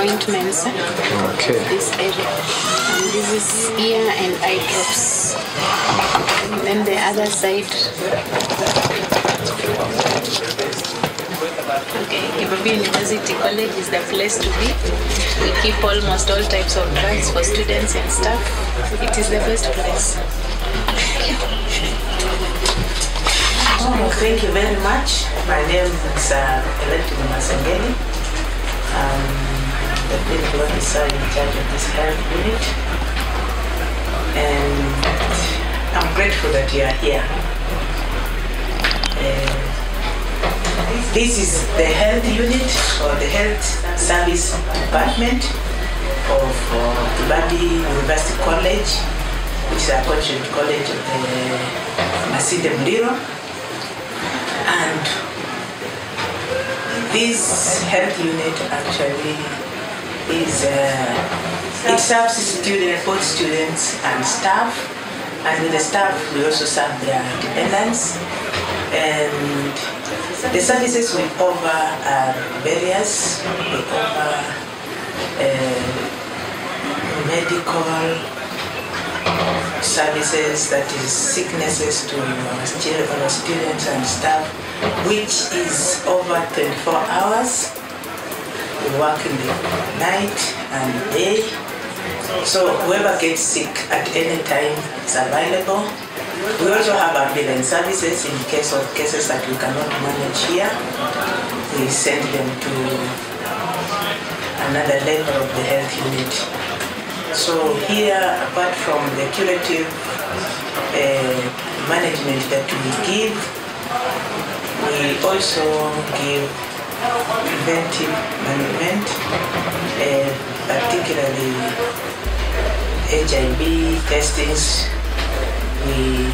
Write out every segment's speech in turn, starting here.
ointments. Okay. This area. And this is ear and eye drops. And then the other side. Okay, Kibabii University College is the place to be. We keep almost all types of drugs for students and staff. It is the best place. Thank you very much. My name is Electric Masengeli. I'm the clinical officer in charge of this health unit. And I'm grateful that you are here. This is the health unit or the health service department of Kibabii University College, which is a collegiate college of the Masinde Muliro. And this health unit actually is, it serves students, both students and staff. And with the staff, we also serve their dependents. And the services we offer are various. We offer medical services, that is sicknesses to our students and staff, which is over 24 hours. We work in the night and day. So whoever gets sick at any time is available. We also have ambulance services in case of cases that we cannot manage here. We send them to another level of the health unit. So here, apart from the curative management that we give, we also give preventive management, particularly HIV testings. We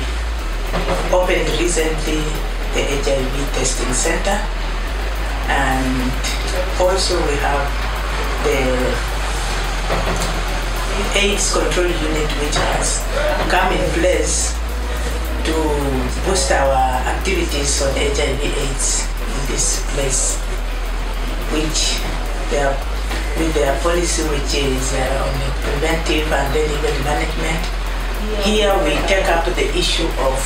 opened recently the HIV testing center, and also we have the AIDS control unit, which has come in place to boost our activities on HIV/AIDS in this place, which with their policy, which is on preventive and delivery management. Here we take up the issue of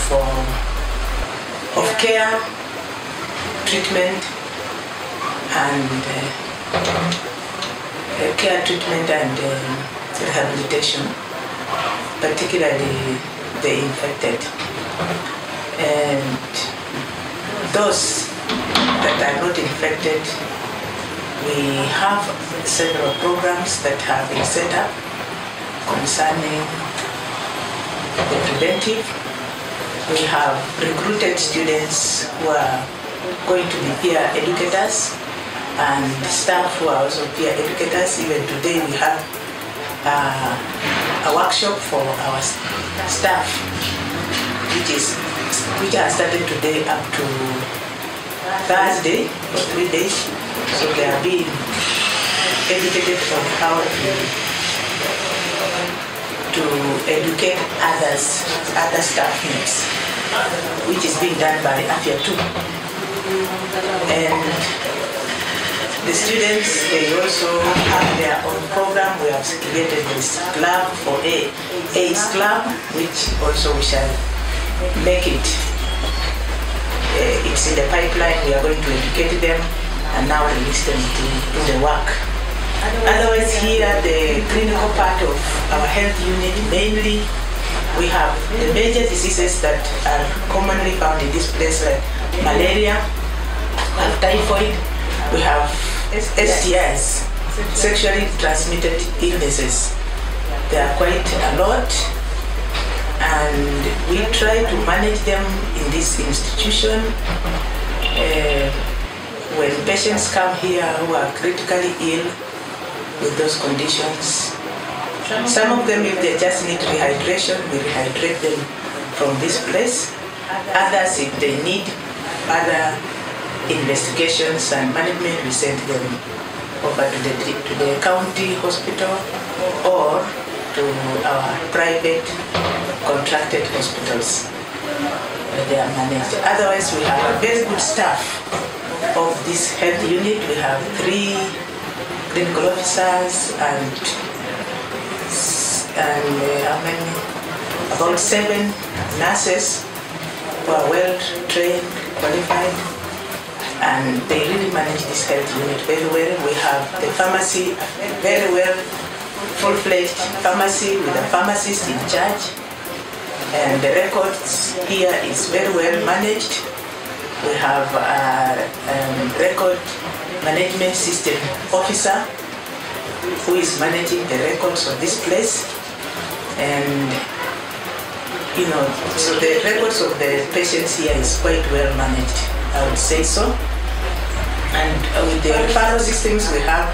care, treatment, and rehabilitation, particularly the infected. And those that are not infected, we have several programs that have been set up concerning the preventive. We have recruited students who are going to be peer educators and staff who are also peer educators. Even today we have a workshop for our staff, which has started today up to Thursday for 3 days. So they are being educated on how to educate other staff mates, which is being done by AFIA 2. And the students, they also have their own program. We have created this club for AIDS club, which also we shall make it. It's in the pipeline. We are going to educate them and now release them to the work. Otherwise, here, the clinical part of our health unit, mainly, we have the major diseases that are commonly found in this place, like malaria, and typhoid. We have STIs, sexually transmitted illnesses. There are quite a lot, and we try to manage them in this institution. When patients come here who are critically ill with those conditions, some of them, if they just need rehydration, we rehydrate them from this place. Others, if they need other investigations and management, we send them over to the county hospital or to our private contracted hospitals where they are managed. Otherwise, we have a very good staff of this health unit. We have 3 clinical officers and how many? About 7 nurses who are well trained, qualified, and they really manage this health unit very well. We have the pharmacy, very well full-fledged pharmacy with a pharmacist in charge, and the records here is very well managed. We have a record management system officer who is managing the records of this place, and so the records of the patients here is quite well managed, I would say so. And with the referral systems, we have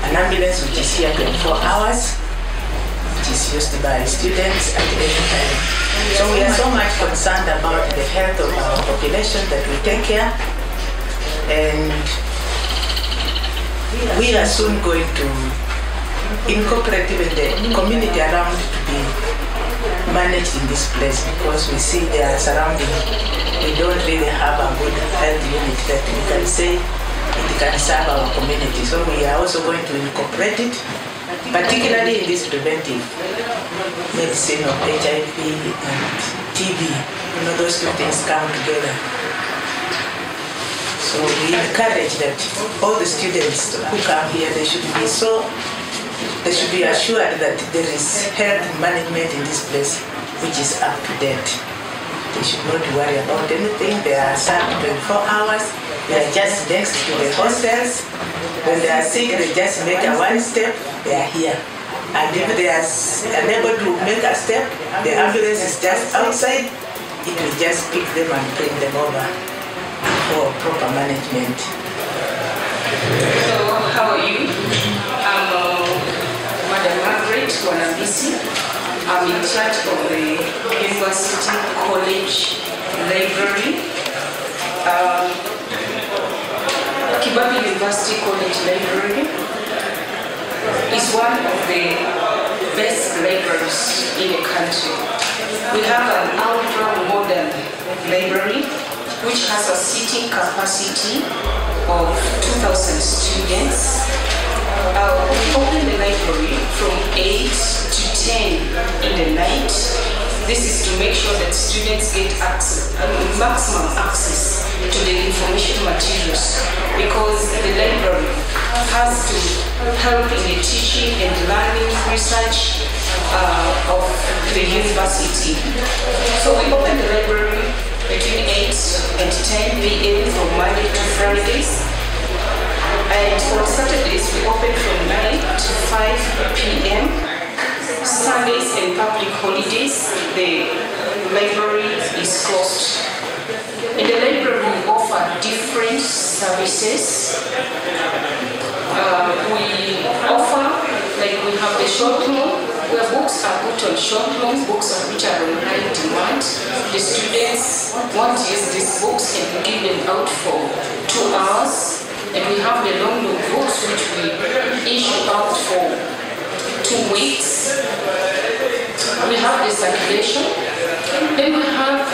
an ambulance which is here 24 hours, which is used by students at any time. So we are so much concerned about the health of our population that we take care, and we are soon going to incorporate even the community around to be managed in this place, because we see they are surrounding. We don't really have a good health unit that we can say it can serve our community. So we are also going to incorporate it, particularly in this preventive medicine of HIV and TB. Those two things come together. So we encourage that all the students who come here, they should be assured that there is health management in this place which is up to date. They should not worry about anything. They are served 24 hours. They are just next to the hostels. When they are sick, they just make a one step, they are here. And if they are unable to make a step, the ambulance is just outside. It will just pick them and bring them over for proper management. So, how are you? I'm Madam Margaret Wanabisi. I'm in charge of the University College Library. Kibabii University College Library is one of the best libraries in the country. We have an ultra-modern library which has a seating capacity of 2,000 students. We open the library from 8 to 10 in the night. This is to make sure that students get maximum access to the information materials, because the library has to help in the teaching and learning research of the university. So we open the library between 8 and 10 p.m. from Monday to Fridays. And on Saturdays, we open from 9 to 5 p.m. Sundays and public holidays, the library is closed. In the library, we offer different services. We offer, like we have the short loan, where books are put on short loans, books of which are on high demand. The students want to use these books and we give them out for 2 hours. And we have the long loan books which we issue out for 2 weeks. We have the circulation. Then we have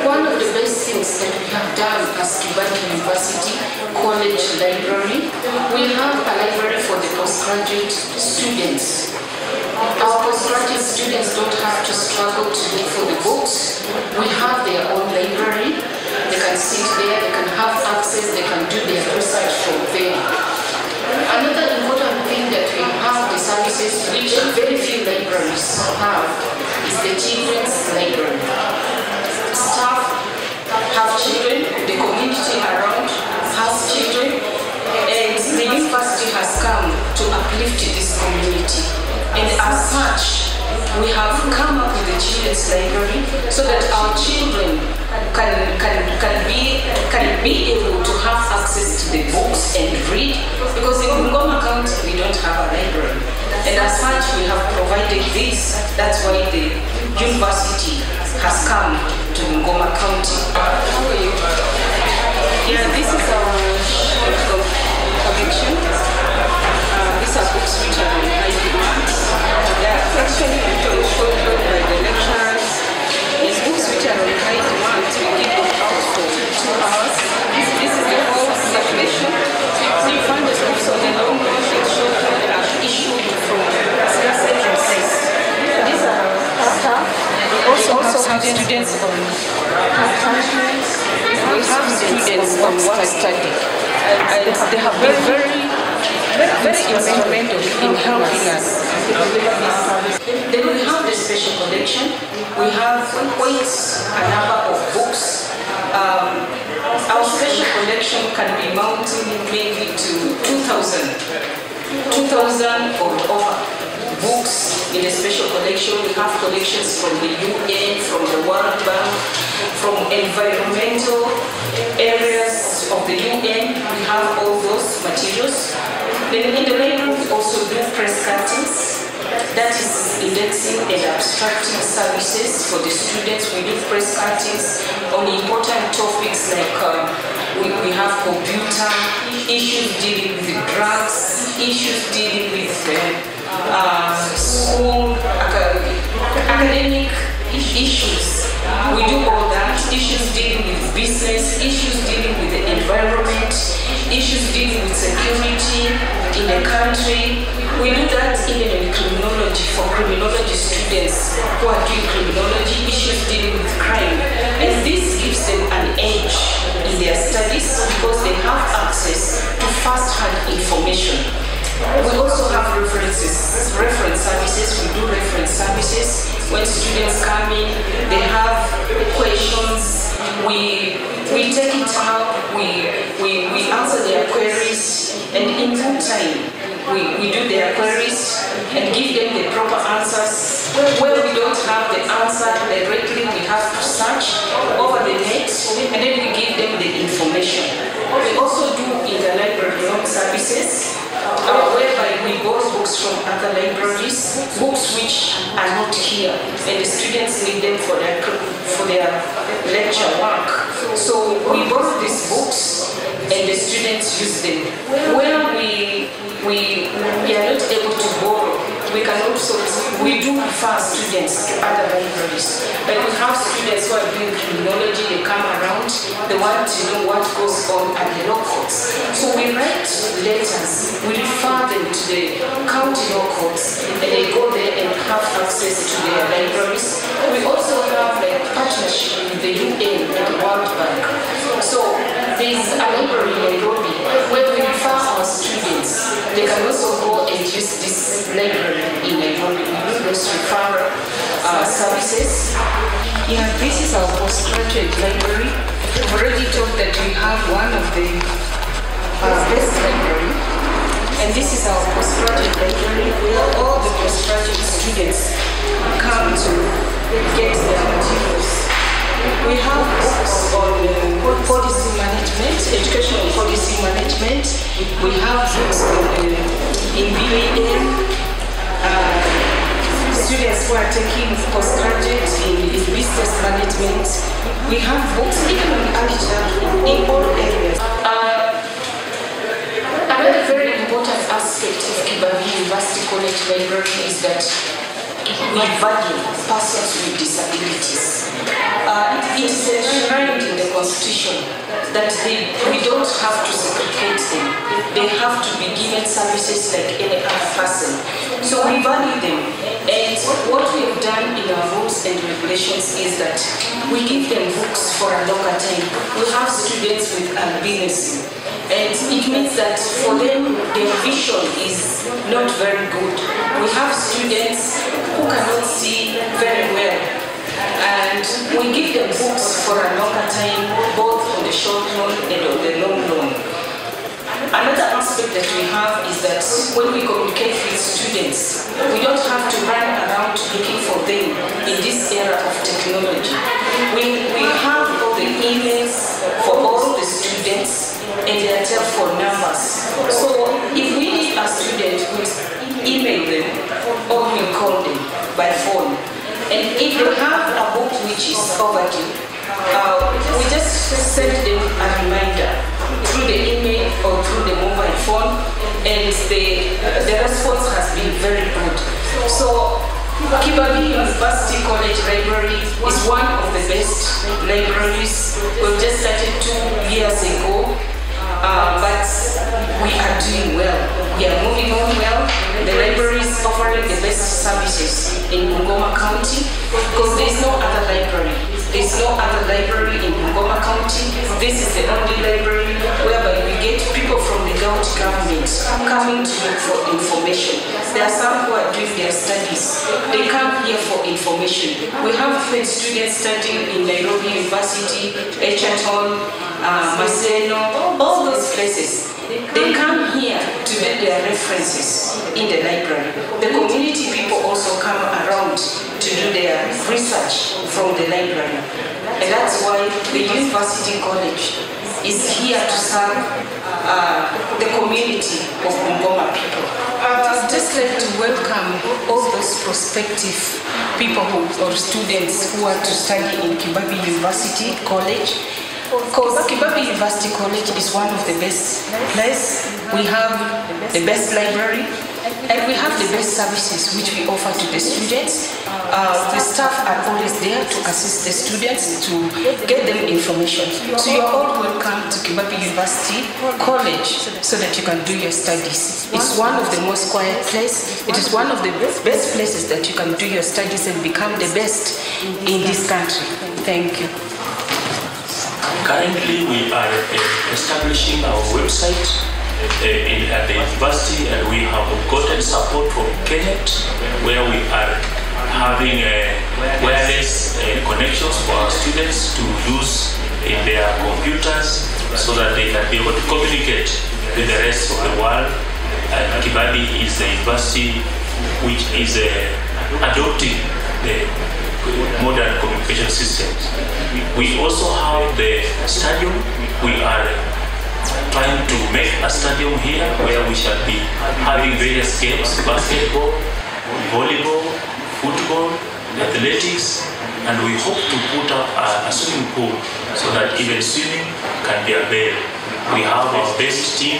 one of the best things that we have done as Kibabii University College Library. We have a library for the postgraduate students. Our postgraduate students don't have to struggle to look for the books. We have their own library. They can sit there, they can have access, they can do their research from there. Another important thing that we have, the services which very few libraries have, is the children's library. Staff have children, the community around has children, and the university has come to uplift this community. And as such, we have come up with the children's library so that our children can be able to have access to the books and read, because in Bungoma County we don't have a library, and as such we have provided this. That's why the university has come to Bungoma County. How are you? Yeah, this is our short collection. These are books which are on high demand. They are actually short by the lecturers. These books which are on high demand, we give them out for 2 hours. This is the whole circulation. So you find the books on the long run, short study. And they have been very instrumental in helping us. Then we have the special collection. We have quite a number of books. Our special collection can be mounted maybe to 2,000 or over books in the special collection. We have collections from the UN, from the World Bank, from environmental areas of the UN. We have all those materials. Then in the library we also do press cuttings. That is indexing and abstracting services for the students. We do press cuttings on important topics like we have computer, issues dealing with drugs, issues dealing with school, academic issues. We do all that. Issues dealing with business, issues dealing with the environment, issues dealing with security in the country. We do that even in criminology, for criminology students who are doing criminology, issues dealing with crime. And this gives them an edge in their studies because they have access to first-hand information. We also have reference services. We do reference services. When students come in, they have questions. We take it up, we answer their queries, and in no time, we do their queries and give them the proper answers. When we don't have the answer directly, we have to search over the net, and then we give them the information. We also do interlibrary loan services, whereby we borrow books from other libraries, books which are not here, and the students need them for their lecture work. So we borrow these books, and the students use them. Where we are not able to borrow, we do refer students to other libraries. Like we have students who are doing criminology, they come around, they want to know what goes on at the law courts. So we write letters, we refer them to the county law courts, and they go there and have access to their libraries. We also have a partnership with the UN and the World Bank. So there is a library in Nairobi where we refer our students. They can also go and use this library in Nairobi. We do those referral services. Yeah, this is our postgraduate library. We've already talked that we have one of the best library. And this is our postgraduate library where all the postgraduate students come to get their materials. We have books on policy management, educational policy management. We have books on in BBM, students who are taking postgraduate in business management. We have books even on early childhood in all areas. Another very important aspect of Kibabii University College Library is that we value persons with disabilities. It is enshrined in the Constitution that we don't have to segregate them. They have to be given services like any other person. So we value them. And what we have done in our rules and regulations is that we give them books for a longer time. We have students with albinism. And it means that for them, their vision is not very good. We have students who cannot see very well. And we give them books for a longer time, both on the short loan and on the long loan. Another aspect that we have is that when we communicate with students, we don't have to run around looking for them in this era of technology. We have all the emails for all the students and their telephone numbers. So if we need a student, we email them or we call them by phone. And if they have a book which is overdue, we just send them a reminder through the email or through the mobile phone, and the response has been very good. So Kibabii University College Library is one of the best libraries. We've just started 2 years ago, but we are doing well. We are moving on well. The library is offering the best services in Bungoma County because there is no other library. There's no other library in Bungoma County. This is the only library whereby we get people from the county government coming to look for information. There are some who are doing their studies. They come here for information. We have students studying in Nairobi University, Egerton, Maseno, all those places. They come here to get their references in the library. The community people also come around to do their research from the library. And that's why the University College is here to serve the community of Bungoma people. I'd just like to welcome all those prospective people or students who are to study in Kibabii University College. Because Kibabii University College is one of the best places. We have the best library and we have the best services which we offer to the students. The staff are always there to assist the students to get them information. So you are all welcome to Kibabii University College so that you can do your studies. It's one of the most quiet places. It is one of the best places that you can do your studies and become the best in this country. Thank you. Currently, we are establishing our website at the university, and we have gotten support from Kenneth, where we are having wireless connections for our students to use in their computers so that they can be able to communicate with the rest of the world. Kibabii is the university which is adopting the modern communication systems. We also have the stadium. We are trying to make a stadium here where we shall be having various games: basketball, volleyball, football, athletics, and we hope to put up a swimming pool so that even swimming can be available. We have our best team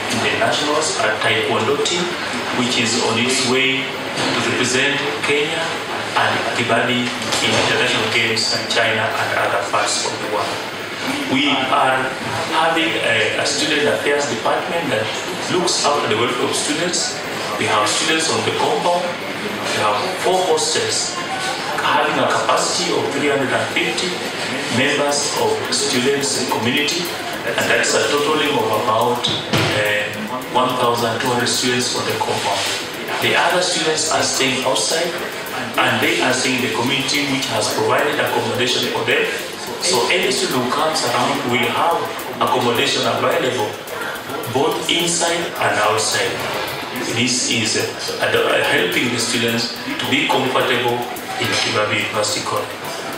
in the nationals, a taekwondo team, which is on its way to represent Kenya and Kibabii in international games in China and other parts of the world. We are having a student affairs department that looks after the welfare of students. We have students on the compound. We have 4 hostels having a capacity of 350 members of students and community, and that's a totaling of about 1,200 students on the compound. The other students are staying outside, and they are staying in the community which has provided accommodation for them. So any student who comes around will have accommodation available both inside and outside. This is helping the students to be comfortable in Kibabii University College.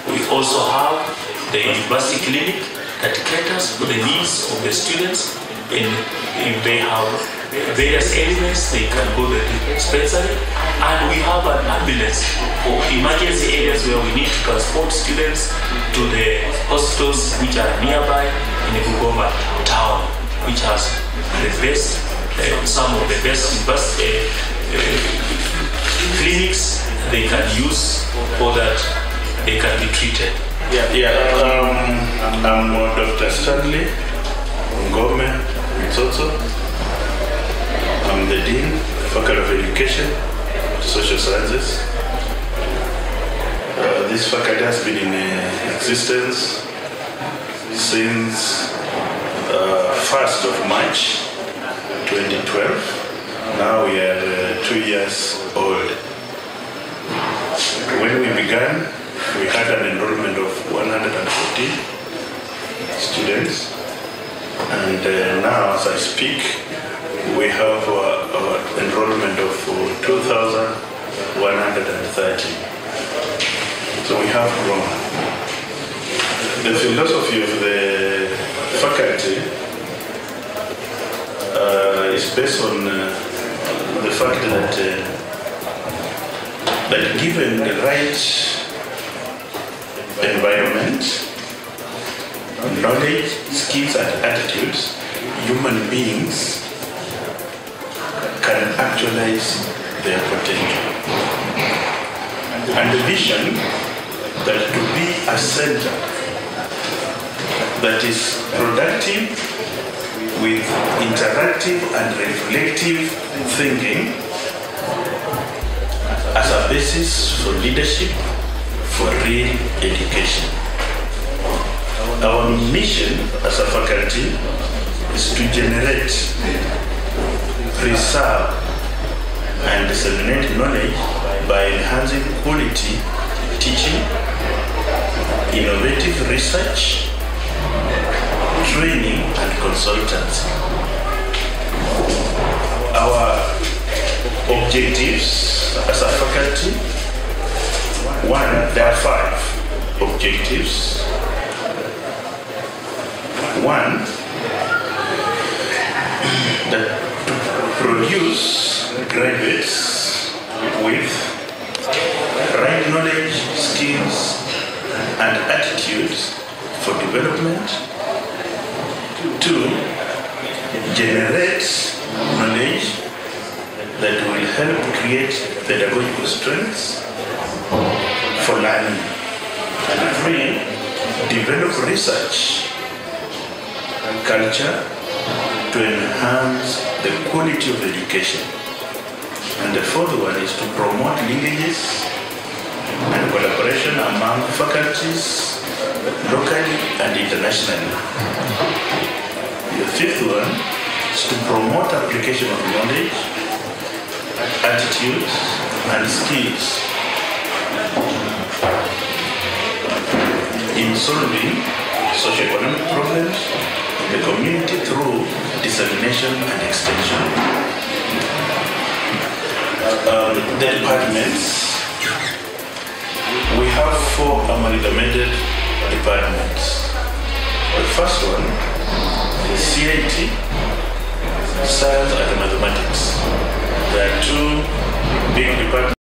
We also have the university clinic that caters for the needs of the students. If they have various ailments, they can go to the dispensary, and we have an ambulance for emergency areas where we need to transport students to the hospitals which are nearby in the Bungoma town, which has the best, some of the best clinics they can use so that they can be treated. I'm Dr. Stanley Ngome Mitsotso. I'm the Dean, Faculty of Education, Social Sciences. This faculty has been in existence since 1st of March 2012. Now we are 2 years old. When we began, we had an enrollment of 114 students, and now as I speak, we have an enrollment of 2,130. So we have grown. The philosophy of the faculty is based on the fact that given the right environment, knowledge, skills, and attitudes, human beings can actualize their potential. And the vision that to be a center that is productive with interactive and reflective thinking as a basis for leadership, for real education. Our mission as a faculty is to generate, preserve, and disseminate knowledge by enhancing quality teaching, innovative research, training, and consultancy. Our objectives as a faculty, there are 5 objectives. 1, that to produce graduates with right knowledge, skills, and attitudes for development. 2, generate knowledge that will help create pedagogical strengths for learning. And 3, develop research culture to enhance the quality of education. And the 4th one is to promote linkages and collaboration among faculties, locally and internationally. The 5th one is to promote application of knowledge, attitudes, and skills in solving socio-economic problems in the community through dissemination and extension. The departments, we have 4 amalgamated departments. The first one is CIT, Science and Mathematics. There are 2 big departments.